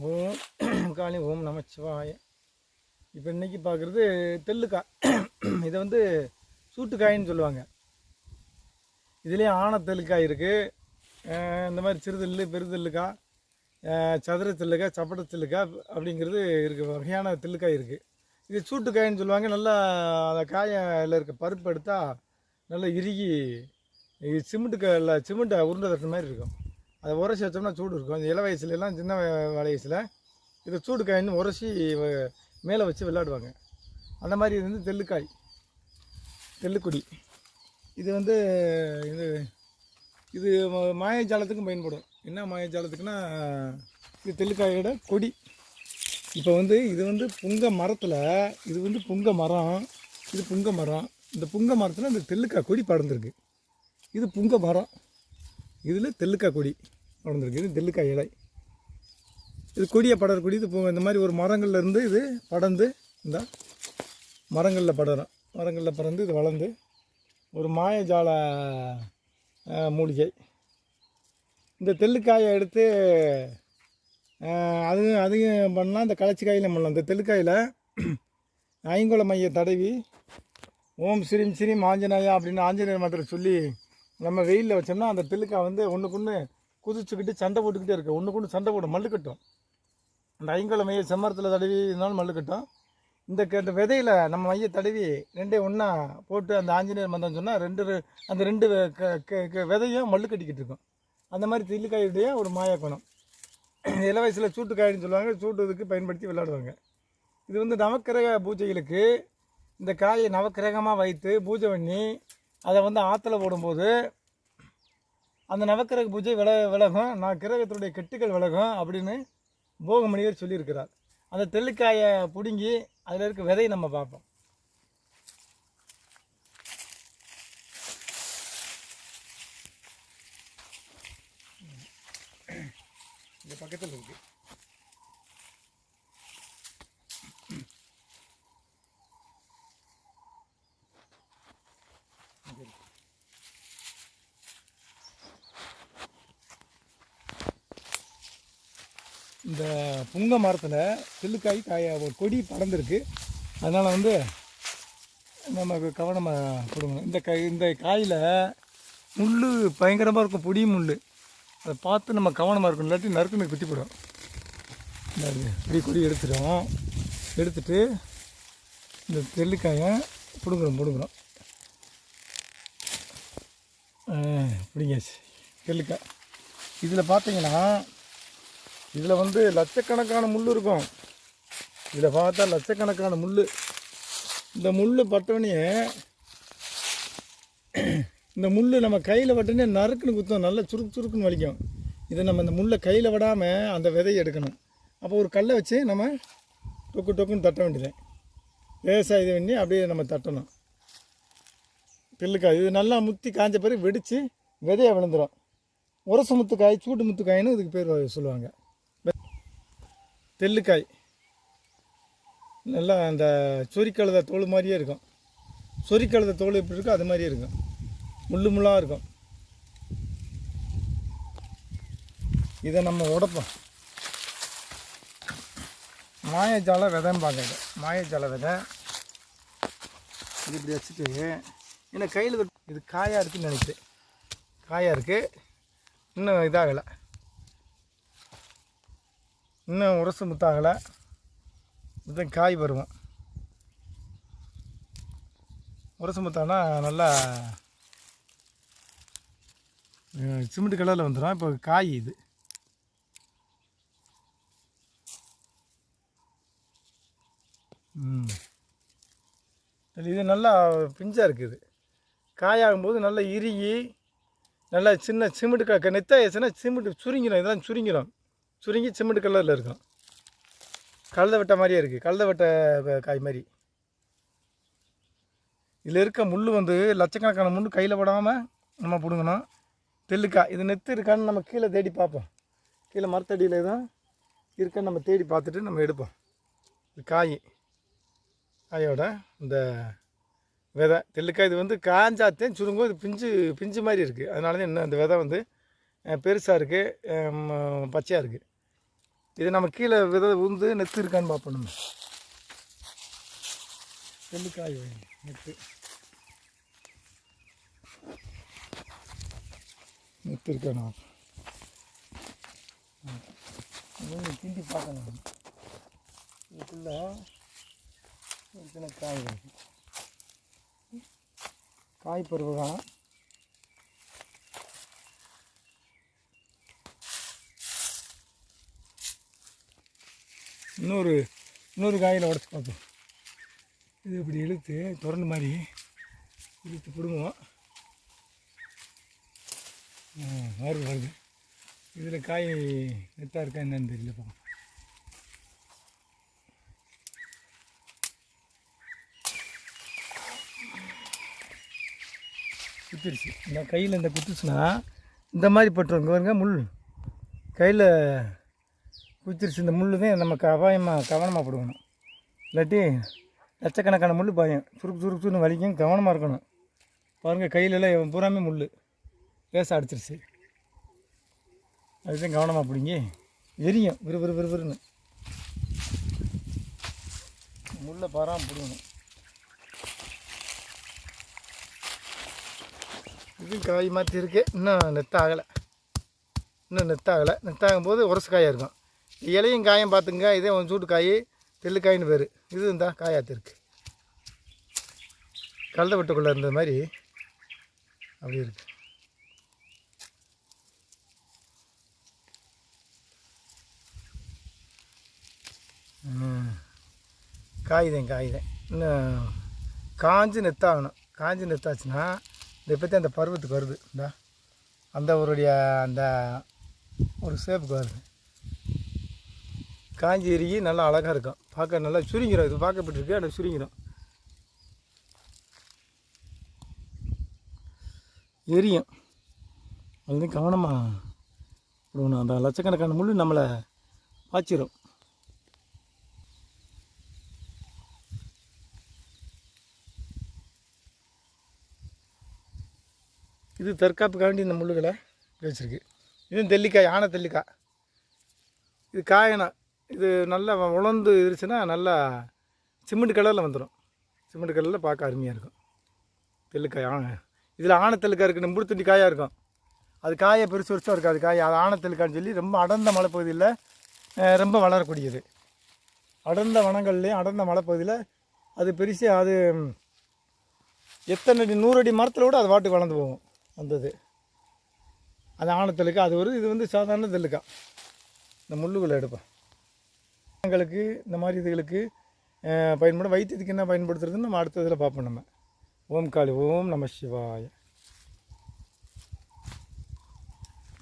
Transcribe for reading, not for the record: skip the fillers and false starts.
ஓம் காளி ஓம் நமச்சிவாய. இப்போ இன்றைக்கி பார்க்குறது தெல்லுக்காய். இதை வந்து சூட்டுக்காயின்னு சொல்லுவாங்க. இதுலேயே ஆன தெல்லுக்காய் இருக்குது, இந்த மாதிரி சிறுதெல்லு பெருதெல்லுக்காய், சதுர தெல்லுக்காய், சப்பட தெல்லுக்காய் அப்படிங்கிறது இருக்குது. வகையான தெல்லுக்காய் இருக்குது. இது சூட்டுக்காயின்னு சொல்லுவாங்க. நல்லா அந்த காயில் இருக்க பருப்பு எடுத்தால் நல்லா இறுகி சிமெண்ட்டை உருண்டை தட்டுற மாதிரி இருக்கும். அதை உரசி வச்சோம்னா சூடு இருக்கும். இந்த இள வயசுலலாம் சின்ன வயசில் இதை சூடுக்காயின்னு உரசி மேலே வச்சு விளையாடுவாங்க. அந்த மாதிரி இது வந்து தெல்லுக்காய், தெல்லுக்குடி. இது வந்து இது இது மாயஜாலத்துக்கும் பயன்படும். என்ன மாயஜாலத்துக்குன்னா, இது தெல்லுக்காயோட கொடி. இப்போ வந்து இது வந்து புங்க மரத்தில், இது வந்து புங்க மரம், இது புங்க மரம். இந்த புங்க மரத்தில் இந்த தெல்லுக்காய் கொடி படர்ந்துருக்கு. இது புங்க மரம், இதில் தெல்லுக்காய் கொடி படர்ந்துருக்கு. இது தெல்லுக்காய் இலை. இது கொடியை படரக்கூடிய இது இந்த மாதிரி ஒரு மரங்கள்லேருந்து இது படர்ந்து இந்த மரங்களில் படரும். மரங்களில் படர்ந்து இது வளர்ந்து ஒரு மாயஜால மூலிகை. இந்த தெல்லுக்காயை எடுத்து அதையும் பண்ணலாம். இந்த களைச்சிக்காயிலும் பண்ணலாம். இந்த தெல்லுக்காயில் ஐங்குல மைய தடவி ஓம் ஸ்ரீம் ஸ்ரீம் ஆஞ்சநேயா அப்படின்னு ஆஞ்சநேயர் மந்திரம் சொல்லி நம்ம வெயிலில் வச்சோம்னா அந்த தெல்லுக்காய் வந்து ஒன்றுக்குன்னு குதிச்சுக்கிட்டு சண்டை போட்டுக்கிட்டே இருக்குது. ஒன்றுக்குன்னு சண்டை போடும், மல்லு கட்டும். அந்த ஐங்குல மைய செம்மரத்தில் தடவி இருந்தாலும் மல்லு கட்டும். இந்த விதையில் நம்ம மைய தடவி ரெண்டே ஒன்றா போட்டு அந்த ஆஞ்சநேயர் மந்திரம் சொன்னால் அந்த ரெண்டு விதையும் மல்லு கட்டிக்கிட்டு இருக்கும். அந்த மாதிரி தெல்லுக்காயுடைய ஒரு மாயக்குணம். இள வயசில் சூட்டுக்காயின்னு சொல்லுவாங்க. சூட்டுறதுக்கு பயன்படுத்தி விளையாடுவாங்க. இது வந்து நவக்கிரக பூஜைகளுக்கு இந்த காயை நவக்கிரகமாக வைத்து பூஜை பண்ணி அதை வந்து ஆற்றுல போடும்போது அந்த நவக்கிரக பூஜை விலகும், நான் கிரகத்தினுடைய கெட்டுக்கள் விலகும் அப்படின்னு போகமணியர் சொல்லியிருக்கிறார். அந்த தெல்லுக்காயை பிடுங்கி அதில் இருக்க விதையை நம்ம பார்ப்போம். இந்த பக்கத்தில் இருக்கு. இந்த புங்க மரத்தில் தெல்லுக்காய் ஒரு கொடி பறந்துருக்கு. அதனால் வந்து நம்ம கவனமாக கொடுக்கணும். இந்த காயில் முள் பயங்கரமாக இருக்கும், பொடி முள். அதை பார்த்து நம்ம கவனமாக இருக்கணும், இல்லாட்டி நறுக்குன்னு குத்தி போடும். இப்படி கொடி எடுத்துட்டு இந்த தெல்லுக்காயை பிடுங்குறோம். பிடிங்காச்சு தெல்லுக்காய். இதில் பார்த்தீங்கன்னா இதில் வந்து லட்சக்கணக்கான முள் இருக்கும். இதில் பார்த்தா லட்சக்கணக்கான முள். இந்த முள் பட்டவனே, இந்த முள் நம்ம கையில் பட்டனே நறுக்குன்னு குத்தோம், நல்லா சுருக்குன்னு வலிக்கும். இதை நம்ம இந்த முள்ளை கையில் விடாமல் அந்த விதையை எடுக்கணும். அப்போ ஒரு கல்லை வச்சு நம்ம டொக்குன்னு தட்ட வேண்டியது. லேசாக இது பண்ணி அப்படியே நம்ம தட்டணும். தெல்லுக்காய் இது நல்லா முத்தி காஞ்ச பிறகு வெடித்து விதையை விழுந்துடும். உரச முத்துக்காய், சூட்டு முத்துக்காயின்னு இதுக்கு பேர் சொல்லுவாங்க. தெல்லுக்காய் நல்லா அந்த சொரிக்கழுத தோல் மாதிரியே இருக்கும். சொரிக்கழுத தோல் எப்படி இருக்கோ அது மாதிரியே இருக்கும், முள்ளாக இருக்கும். இதை நம்ம உடைப்போம். மாயஜால விதைன்னு இது மாயஜால விதை. இது இப்படி வச்சுட்டு ஏன்னா கையில் இது காயாக இருக்குதுன்னு நினைக்கிறேன். காயாக இருக்குது, இன்னும் இதாகலை, இன்னும் உரசு முத்தாகலை. இதுதான் காய் வருவோம். உரசு முத்தானா நல்லா சிமெண்ட் கலரில் வந்துடும். இப்போ காய் இது இது நல்லா பிஞ்சாக இருக்குது. காயாகும்போது நல்லா இறுகி நல்லா சின்ன சிமெண்ட் நெத்தாயிடுச்சுன்னா சிமெண்ட் சுருங்கிடும். இதெல்லாம் சுருங்கி சிமெண்ட் கலரில் இருக்கும். கழுத வெட்ட மாதிரியே இருக்குது, கழுத வெட்ட காய் மாதிரி. இதில் இருக்க முள் வந்து லட்சக்கணக்கான முள் கையில் விடாமல் நம்ம பிடுங்கணும். தெல்லுக்காய் இது நெத்து இருக்கான்னு நம்ம கீழே தேடி பார்ப்போம். கீழே மரத்தடியில் தான் இருக்கான்னு நம்ம தேடி பார்த்துட்டு நம்ம எடுப்போம். இது காயோட இந்த விதை தெல்லுக்காய். இது வந்து காஞ்சாத்தையும் சுருங்கும். இது பிஞ்சு மாதிரி இருக்குது. அதனால தான் இன்னும் இந்த விதை வந்து பெருசாக இருக்குது, பச்சையாக இருக்குது. இது நம்ம கீழே விதை உந்து நெத்து இருக்கான்னு பார்ப்போம். நம்ம நெல்லிக்காய் நெத்து நெத்து இருக்காண்ணா கிண்டி பார்க்கணும். இதுக்குள்ள இத்தனை காய் வருது. காய் பருவம் இன்னொரு காயில் உடச்சி பார்ப்போம். இது இப்படி இழுத்து திறந்த மாதிரி இழுத்து பிடுங்குவோம். வருது. இதில் காய் நெத்தாக இருக்கா என்னன்னு தெரியல. பார்ப்போம். குத்திருச்சு. இந்த கையில் இந்த குத்துச்சுன்னா இந்த மாதிரி பட்டுரும். இங்கே பாருங்க முள் கையில் குத்திருச்சு. இந்த முள் தான் நமக்கு கவனமாக போடுக்கணும். இல்லாட்டி லட்சக்கணக்கான முள் பாயும். சுருக்குன்னு வலிக்கும். கவனமாக இருக்கணும். பாருங்கள் கையிலலாம் பூராமே முள் லேசாக அடிச்சிருச்சு. அதுதான் கவனமாக பிடிங்கி எரியும். விறுவிறுன்னு முள்ளை பாராமல் பிடிக்கணும். இது காய் மாற்றி இருக்கு. இன்னும் நெத்தாகலை. நெத்தாகும் போது உரசு காயாக இருக்கும். இலையும் காயம் பார்த்துங்க. இதே கொஞ்சம் சூட்டு காய் தெல்லுக்காயின்னு பேர். இது இருந்தால் காயாத்து இருக்குது. கலந்த வெட்டுக்குள்ளே இருந்த மாதிரி அப்படி இருக்குது. காய்தான் இன்னும் காஞ்சி நெத்தாகணும். காஞ்சி நெத்தாச்சுன்னா இதை பற்றி அந்த பருவத்துக்கு வருது. இந்த அந்த ஒரு ஷேப்புக்கு வருது. காஞ்சி எருகி நல்லா அழகாக இருக்கும். பார்க்க நல்லா சுருங்கிடும். இது பார்க்கப்பட்டிருக்கு. ஆனால் சுருங்கிடும். எரியும். அது வந்து கவனமாக விடணும். அந்த லட்சக்கணக்கான முள் நம்மளை பாய்ச்சிடும். இது தற்காப்புக்காண்டி இந்த முள்ளுகளை வச்சுருக்கு. இதுவும் தெல்லிக்காய், ஆனை தெல்லிக்காய். இது காயணும். இது நல்லா உலர்ந்து இருந்துச்சுன்னா நல்லா சிமெண்ட் கலரில் வந்துடும். சிமெண்ட் கலரில் பார்க்க அருமையாக இருக்கும். தெல்லிக்காய் இதில் ஆனை தெல்லிக்காய் இருக்குது. நம்புடு தண்டி காயாக இருக்கும். அது காயை பெருசு இருக்காது. காய் அது ஆனை தெல்லிக்காய்ன்னு சொல்லி ரொம்ப அடர்ந்த மலைப்பகுதியில் ரொம்ப வளரக்கூடியது. அடர்ந்த வனங்கள்லேயும் அடர்ந்த மலைப்பகுதியில் அது பெருசு. அது எத்தனை அடி 100 அடி மரத்தில் விட அது வாட்டுக்கு வளர்ந்து போகும். வந்தது அது ஆனத்தலுக்கா. அது இது வந்து சாதாரண தெல்லுக்கா. இந்த முள்ளுகளை எடுப்பேன். எங்களுக்கு இந்த மாதிரி இதுகளுக்கு பயன்படும். வைத்தியத்துக்கு என்ன பயன்படுத்துறதுன்னு நம்ம அடுத்த இதில் பார்ப்போம். நம்ம ஓம் காளி ஓம் நம சிவாய.